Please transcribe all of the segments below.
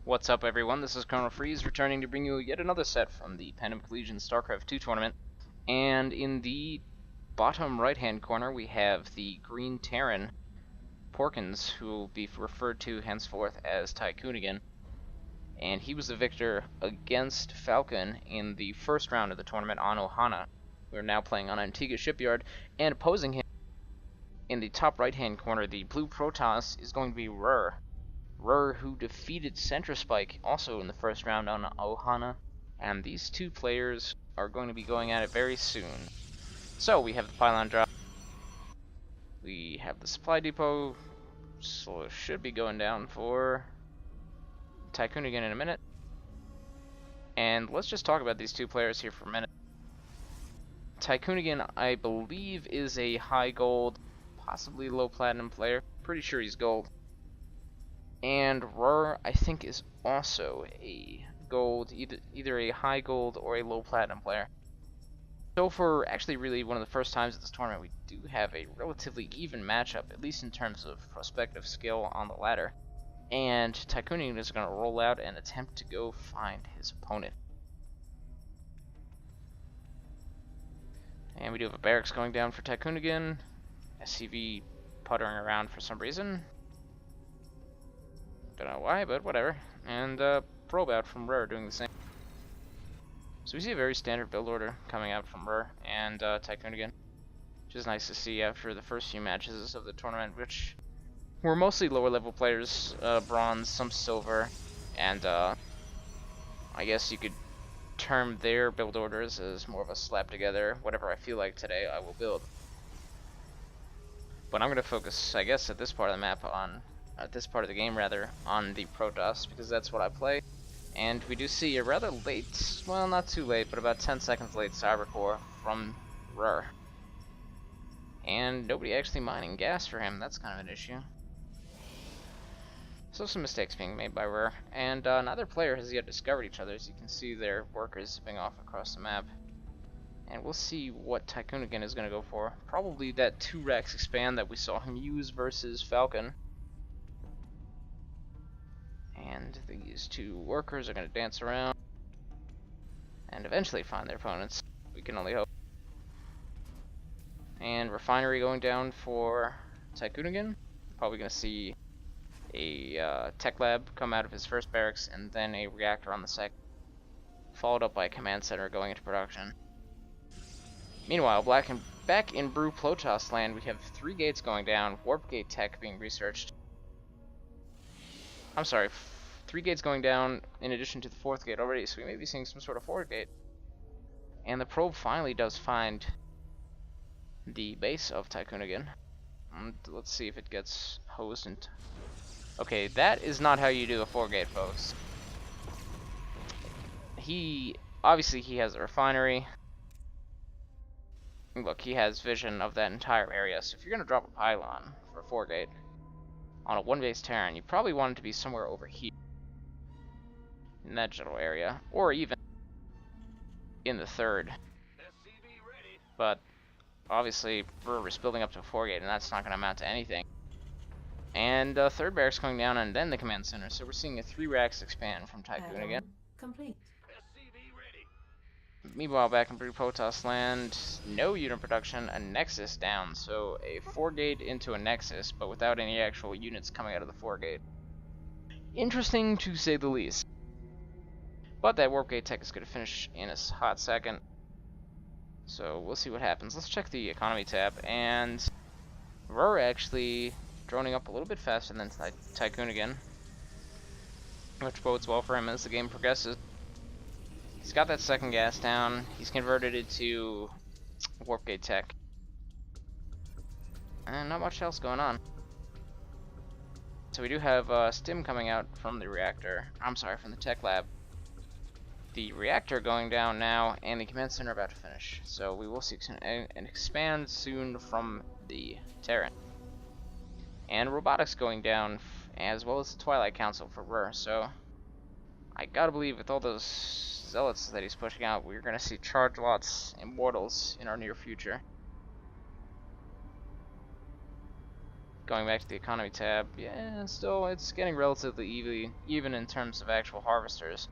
What's up, everyone? This is Colonel Freeze, returning to bring you yet another set from the Pandemic Legion StarCraft 2 tournament. And in the bottom right-hand corner, we have the Green Terran, Porkins, who will be referred to henceforth as Tycoonigan. And he was the victor against Falcon in the first round of the tournament on Ohana. We're now playing on Antigua Shipyard, and opposing him in the top right-hand corner, the blue Protoss, is going to be Rur, who defeated Centrospike also in the first round on Ohana, and these two players are going to be going at it very soon. So we have the pylon drop, we have the supply depot, so it should be going down for Tycoonigan in a minute. And let's just talk about these two players here for a minute. Tycoonigan, I believe, is a high gold, possibly low platinum player. Pretty sure he's gold. And Rur, I think, is also a gold, either a high gold or a low platinum player. So for actually really one of the first times at this tournament, we do have a relatively even matchup, at least in terms of prospective skill on the ladder. And Tycoonigan is going to roll out and attempt to go find his opponent. And we do have a barracks going down for Tycoonigan. SCV puttering around for some reason. Don't know why, but whatever. And probe out from Rur doing the same. So we see a very standard build order coming out from Rur and Tycoonigan, which is nice to see after the first few matches of the tournament, which were mostly lower level players, bronze, some silver, and I guess you could term their build orders as more of a slap together, whatever I feel like today I will build. But I'm going to focus, I guess, at this part of the map on, at this part of the game rather, on the Protoss, because that's what I play. And we do see a rather late, well, not too late, but about 10 seconds late Cybercore from Rur. And nobody actually mining gas for him, that's kind of an issue. So some mistakes being made by Rur, and neither player has yet discovered each other, as you can see their workers zipping off across the map. And we'll see what Tycoonigan is going to go for. Probably that 2 Rex expand that we saw him use versus Falcon. And these two workers are going to dance around and eventually find their opponents. We can only hope. And refinery going down for Tycoonigan. Probably going to see a tech lab come out of his first barracks, and then a reactor on the second, followed up by a command center going into production. Meanwhile, back in Brew Protoss land, we have 3 gates going down, warp gate tech being researched. I'm sorry, 3 gates going down in addition to the 4th gate already, so we may be seeing some sort of 4th gate. And the probe finally does find the base of Tycoonigan. Let's see if it gets hosed into... Okay, that is not how you do a 4-gate, folks. Obviously he has a refinery. Look, he has vision of that entire area, so if you're going to drop a pylon for a 4-gate on a 1-base Terran, you probably want it to be somewhere over here in that general area, or even in the 3rd. But obviously we're just building up to a 4-gate, and that's not going to amount to anything. And 3rd barracks going down, and then the command center, so we're seeing a 3 racks expand from Tycoonigan. Complete. Meanwhile, back in Brew Protoss land, no unit production, a Nexus down, so a 4-gate into a Nexus, but without any actual units coming out of the 4-gate. Interesting, to say the least. But that warp gate tech is going to finish in a hot second, so we'll see what happens. Let's check the economy tab, and Rur actually droning up a little bit faster than Tycoonigan, which bodes well for him as the game progresses. He's got that 2nd gas down, he's converted it to warp gate tech, and not much else going on. So we do have stim coming out from the reactor, from the tech lab. The reactor going down now, and the command center about to finish. So we will see an expand soon from the Terran. And robotics going down, as well as the Twilight Council for Rur. So I gotta believe with all those zealots that he's pushing out, we're gonna see charge lots, immortals in our near future. Going back to the economy tab, yeah, still it's getting relatively even in terms of actual harvesters.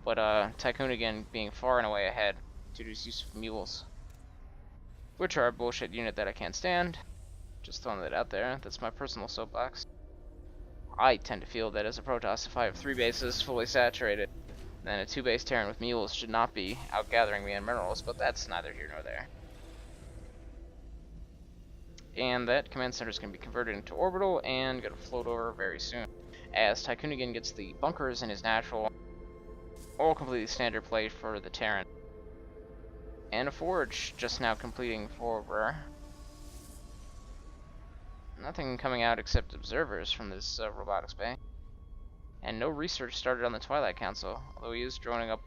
But Tycoonigan being far and away ahead due to his use of mules, which are a bullshit unit that I can't stand. Just throwing that out there. That's my personal soapbox. I tend to feel that as a Protoss, if I have 3 bases fully saturated, then a 2-base Terran with mules should not be outgathering me in minerals, but that's neither here nor there. And that command center is going to be converted into orbital and going to float over very soon, as Tycoonigan gets the bunkers in his natural, all completely standard play for the Terran. And a forge just now completing for Rur. Nothing coming out except observers from this robotics bay. And no research started on the Twilight Council, although he is droning up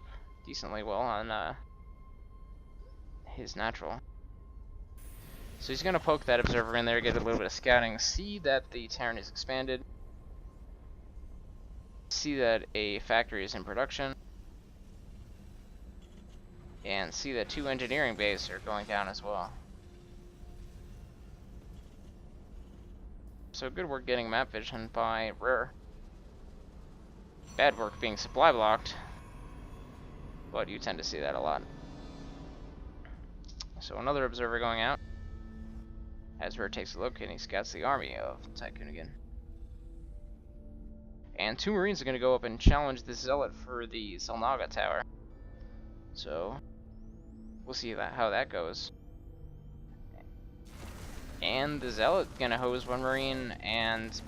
decently well on his natural. So he's going to poke that observer in there, get a little bit of scouting, see that the Terran is expanded, see that a factory is in production, and see that 2 engineering bays are going down as well. So good work getting map vision by Rur. Bad work being supply blocked, but you tend to see that a lot. So another observer going out, as Rur takes a look and he scouts the army of Tycoonigan. And 2 Marines are going to go up and challenge the Zealot for the Zelnaga Tower. So we'll see how that goes. And the Zealot gonna hose 1 Marine and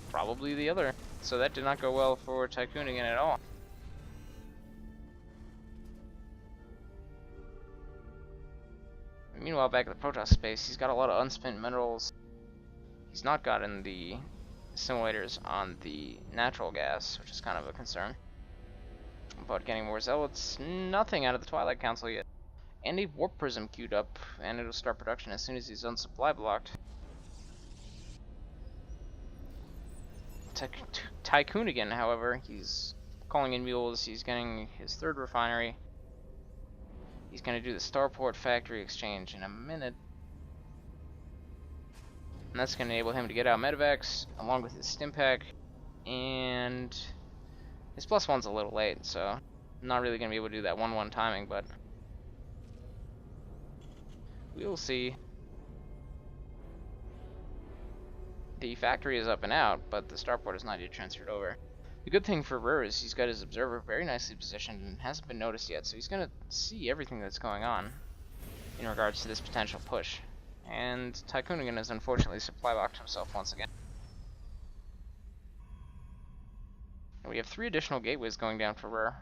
probably the other. So that did not go well for Tycoonigan at all. Meanwhile, back at the Protoss space, he's got a lot of unspent minerals. He's not gotten the simulators on the natural gas, which is kind of a concern. But getting more Zealots, nothing out of the Twilight Council yet. And a Warp Prism queued up, and it'll start production as soon as he's unsupply blocked. Tycoonigan, however, he's calling in mules, he's getting his 3rd refinery. He's going to do the Starport factory exchange in a minute. And that's going to enable him to get out medevacs, along with his Stimpack. And his +1's a little late, so I'm not really going to be able to do that 1-1 timing, but we'll see. The factory is up and out, but the starport is not yet transferred over. The good thing for Rur is he's got his observer very nicely positioned and hasn't been noticed yet, so he's going to see everything that's going on in regards to this potential push. And Tycoonigan has unfortunately supply locked himself once again. And we have 3 additional gateways going down for Rur,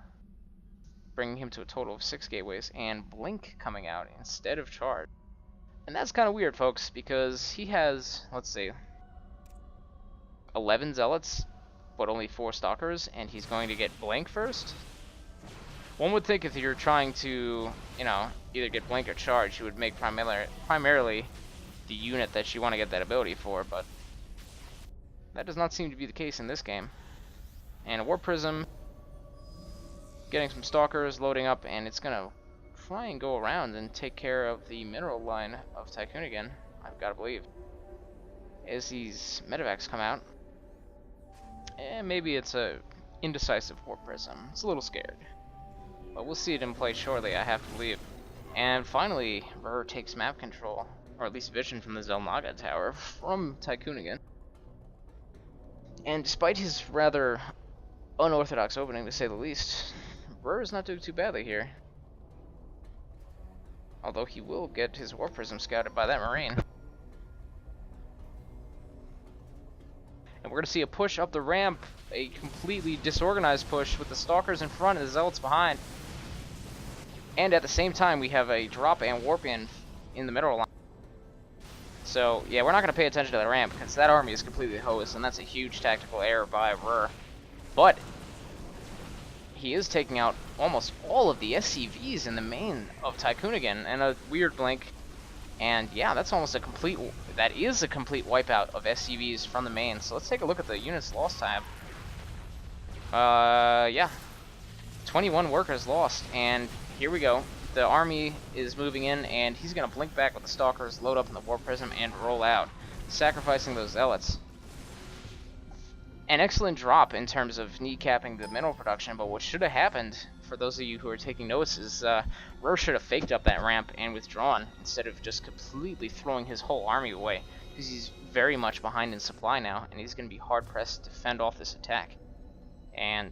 bringing him to a total of 6 gateways, and Blink coming out instead of Charge. And that's kind of weird, folks, because he has, let's see, 11 Zealots, but only 4 Stalkers, and he's going to get Blink first? One would think if you're trying to, you know, either get Blink or Charge, you would make primarily the unit that you want to get that ability for, but that does not seem to be the case in this game. And a Warp Prism, getting some Stalkers, loading up, and it's going to try and go around and take care of the mineral line of Tycoonigan, I've got to believe. As these medevacs come out, and maybe it's a indecisive Warp Prism. It's a little scared, but we'll see it in play shortly, I have to believe. And finally, Rur takes map control, or at least vision from the Zelnaga Tower, from Tycoonigan. And despite his rather unorthodox opening, to say the least, Rur is not doing too badly here. Although he will get his Warp Prism scouted by that Marine. And we're going to see a push up the ramp, a completely disorganized push with the Stalkers in front and the Zealots behind. And at the same time, we have a drop and warp in the middle line. So, yeah, we're not going to pay attention to the ramp, because that army is completely hosed, and that's a huge tactical error by Rur. But he is taking out almost all of the SCVs in the main of Tycoonigan, and a weird Blink. And yeah, that is a complete wipeout of SCVs from the main. So let's take a look at the units lost tab. Yeah, 21 workers lost, and here we go. The army is moving in, and he's gonna blink back with the Stalkers, load up in the Warp Prism, and roll out. sacrificing those zealots. An excellent drop in terms of kneecapping the mineral production, but what should have happened, for those of you who are taking notes, is Ruhr should have faked up that ramp and withdrawn, instead of just completely throwing his whole army away, because he's very much behind in supply now, and he's going to be hard-pressed to fend off this attack. And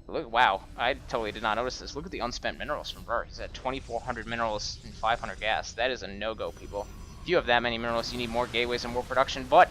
look, wow, I totally did not notice this. Look at the unspent minerals from Ruhr. He's at 2,400 minerals and 500 gas. That is a no-go, people. If you have that many minerals, you need more gateways and more production, but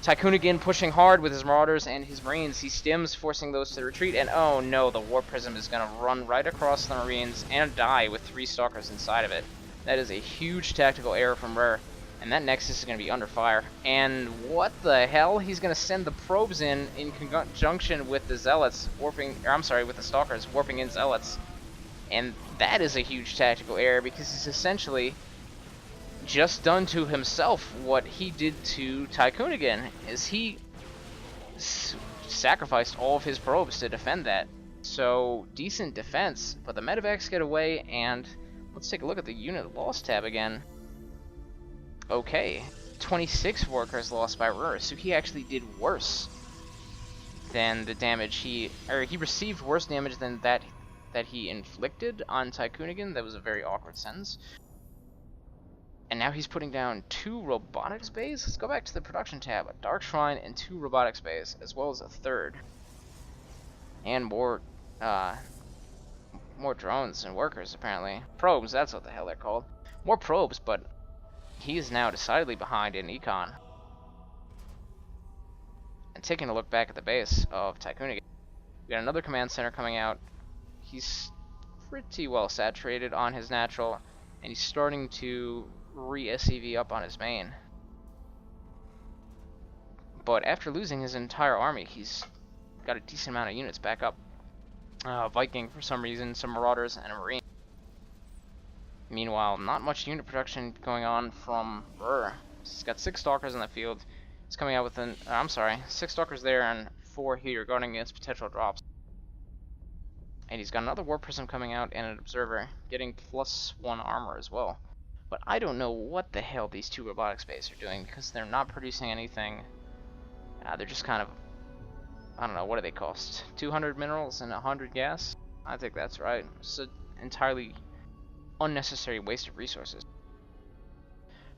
Tycoonigan pushing hard with his Marauders and his Marines. He stims, forcing those to retreat, and oh no, the War Prism is going to run right across the Marines and die with 3 Stalkers inside of it. That is a huge tactical error from Ruhr, and that Nexus is going to be under fire. And what the hell? He's going to send the probes in conjunction with the Zealots, with the Stalkers, warping in Zealots. And that is a huge tactical error, because he's essentially just done to himself what he did to Tycoonigan, is he sacrificed all of his probes to defend that. So, decent defense, but the medevacs get away, and let's take a look at the unit loss tab again. Okay, 26 workers lost by Ruhr, so he actually did worse than the damage he received worse damage than that he inflicted on Tycoonigan. That was a very awkward sentence. And now he's putting down 2 robotics bays. Let's go back to the production tab. A Dark Shrine and 2 robotics bays, as well as a 3rd. And more drones and workers, apparently. Probes, that's what the hell they're called. More probes, but he is now decidedly behind in econ. And taking a look back at the base of Tycoonigan, we got another command center coming out. He's pretty well saturated on his natural, and he's starting to re-SCV up on his main. But after losing his entire army, he's got a decent amount of units back up. Viking for some reason, some Marauders, and a Marine. Meanwhile, not much unit production going on from Ruhr. He's got 6 Stalkers in the field. He's coming out with 6 Stalkers there and 4 here, guarding against potential drops. And he's got another War Prism coming out and an Observer, getting +1 armor as well. But I don't know what the hell these 2 robotics bays are doing, because they're not producing anything. They're just kind of, I don't know, what do they cost? 200 minerals and 100 gas? I think that's right. It's an entirely unnecessary waste of resources.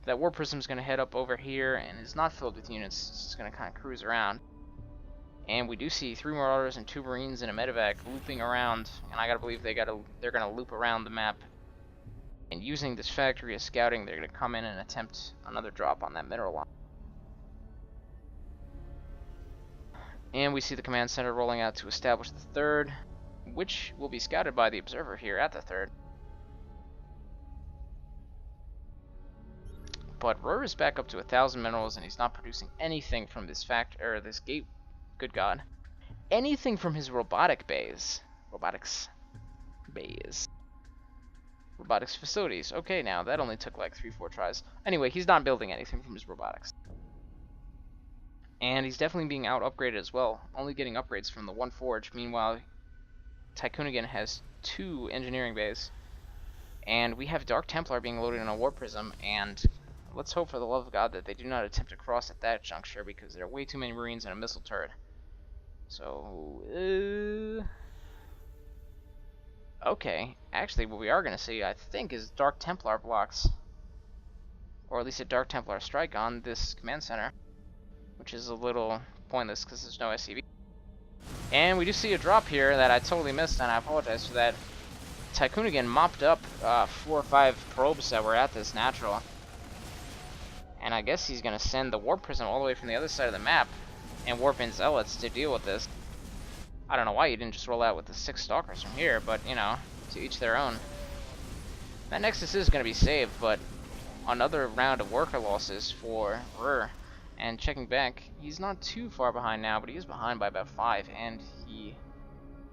That War Prism is going to head up over here and is not filled with units. It's just going to kind of cruise around. And we do see 3 Marauders and 2 Marines and a medevac looping around, and I gotta believe they're gonna loop around the map. And using this factory as scouting, they're gonna come in and attempt another drop on that mineral line. And we see the command center rolling out to establish the 3rd, which will be scouted by the Observer here at the 3rd. But Ruhr is back up to 1,000 minerals, and he's not producing anything from this this gate. Good God. Anything from his robotics facilities. Okay, now that only took like 3-4 tries. Anyway, he's not building anything from his robotics. And he's definitely being out upgraded as well, only getting upgrades from the 1 forge. Meanwhile, Tycoonigan has 2 engineering bays. And we have Dark Templar being loaded in a War Prism, and let's hope for the love of God that they do not attempt to cross at that juncture, because there are way too many Marines and a missile turret. So, okay, actually what we are going to see, I think, is Dark Templar blocks, or at least a Dark Templar strike on this command center, which is a little pointless because there's no SCV. And we do see a drop here that I totally missed, and I apologize for that. Tycoonigan mopped up 4 or 5 probes that were at this natural, and I guess he's going to send the Warp Prism all the way from the other side of the map and warp in Zealots to deal with this. I don't know why you didn't just roll out with the 6 Stalkers from here, but, you know, to each their own. That Nexus is going to be saved, but another round of worker losses for Ruhr. And checking back, he's not too far behind now, but he is behind by about 5, and he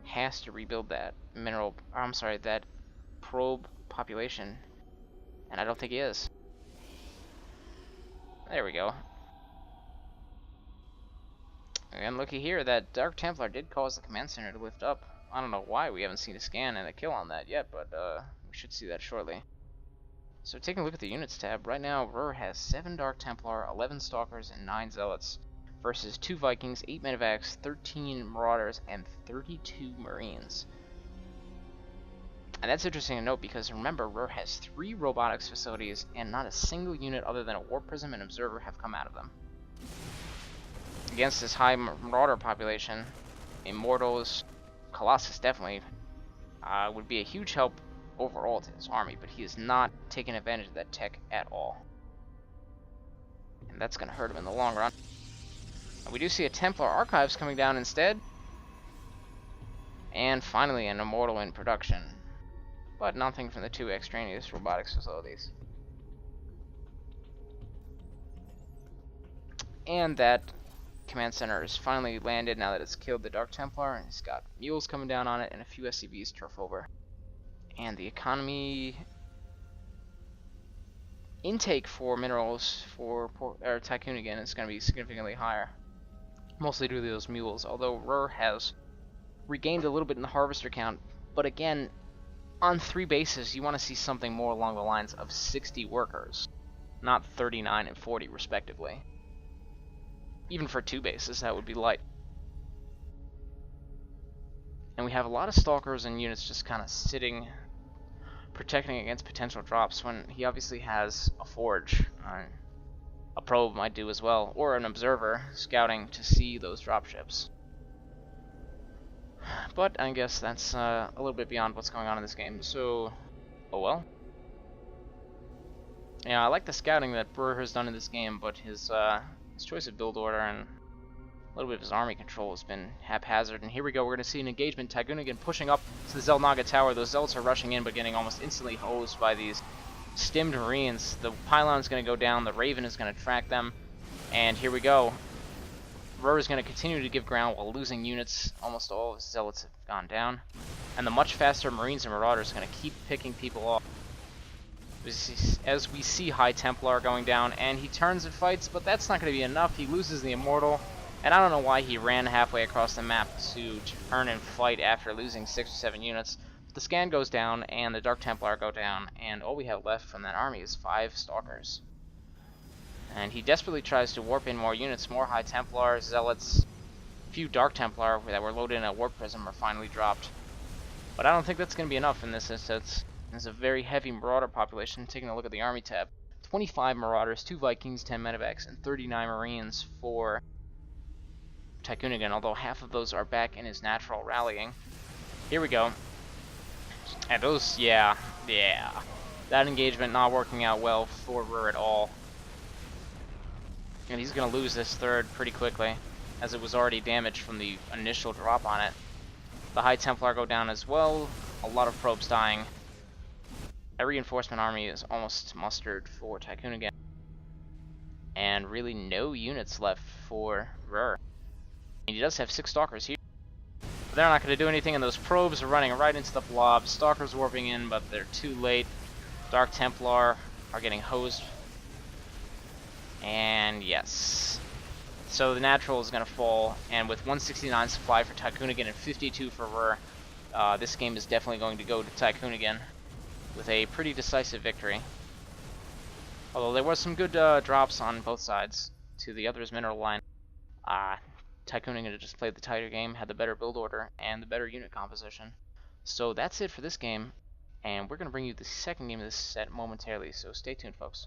has to rebuild that that probe population. And I don't think he is. There we go. And looky here, that Dark Templar did cause the command center to lift up. I don't know why we haven't seen a scan and a kill on that yet, but we should see that shortly. So taking a look at the units tab, right now Ruhr has 7 Dark Templar, 11 Stalkers, and 9 Zealots, versus 2 Vikings, 8 Medivacs, 13 Marauders, and 32 Marines. And that's interesting to note because remember, Ruhr has 3 robotics facilities, and not a single unit other than a Warp Prism and Observer have come out of them. Against this high Marauder population, Immortals, Colossus definitely would be a huge help overall to his army, but he is not taking advantage of that tech at all. And that's going to hurt him in the long run. And we do see a Templar Archives coming down instead. And finally an Immortal in production. But nothing from the 2 extraneous robotics facilities. And that command center is finally landed now that it's killed the Dark Templar, and it's got mules coming down on it and a few SCVs turf over. And the economy intake for minerals for Tycoonigan is going to be significantly higher, mostly due to those mules, although Ruhr has regained a little bit in the harvester count. But again, on 3 bases, you want to see something more along the lines of 60 workers, not 39 and 40 respectively. Even for 2 bases, that would be light. And we have a lot of Stalkers and units just kind of sitting, protecting against potential drops, when he obviously has a Forge. A Probe might do as well, or an Observer scouting to see those dropships. But I guess that's a little bit beyond what's going on in this game, so oh well. Yeah, I like the scouting that Ruhr has done in this game, but his choice of build order and a little bit of his army control has been haphazard. And here we go, we're going to see an engagement. Tycoonigan pushing up to the Zelnaga Tower. Those Zealots are rushing in, but getting almost instantly hosed by these stimmed Marines. The Pylon's going to go down, the Raven is going to track them, and here we go. Ruhr is going to continue to give ground while losing units. Almost all of his Zealots have gone down. And the much faster Marines and Marauders are going to keep picking people off. As we see High Templar going down, and he turns and fights, but that's not going to be enough. He loses the Immortal, and I don't know why he ran halfway across the map to turn and fight after losing 6 or 7 units. But the scan goes down, and the Dark Templar go down, and all we have left from that army is 5 Stalkers. And he desperately tries to warp in more units, more High Templar, Zealots. A few Dark Templar that were loaded in a Warp Prism are finally dropped. But I don't think that's going to be enough in this instance. There's a very heavy Marauder population. Taking a look at the army tab, 25 Marauders, 2 Vikings, 10 Medivacs, and 39 Marines for Tycoonigan, although half of those are back in his natural rallying. Here we go. And those, yeah. That engagement not working out well for Ruhr at all. And he's going to lose this third pretty quickly, as it was already damaged from the initial drop on it. The High Templar go down as well. A lot of probes dying. A reinforcement army is almost mustered for Tycoonigan. And really no units left for Ruhr. And he does have 6 Stalkers here. But they're not going to do anything, and those probes are running right into the blob. Stalkers warping in, but they're too late. Dark Templar are getting hosed. And yes. So the natural is going to fall, and with 169 supply for Tycoonigan and 52 for Ruhr, this game is definitely going to go to Tycoonigan with a pretty decisive victory. Although there was some good drops on both sides to the other's mineral line. Tycoonigan just played the tighter game, had the better build order, and the better unit composition. So that's it for this game, and we're going to bring you the second game of this set momentarily, so stay tuned, folks.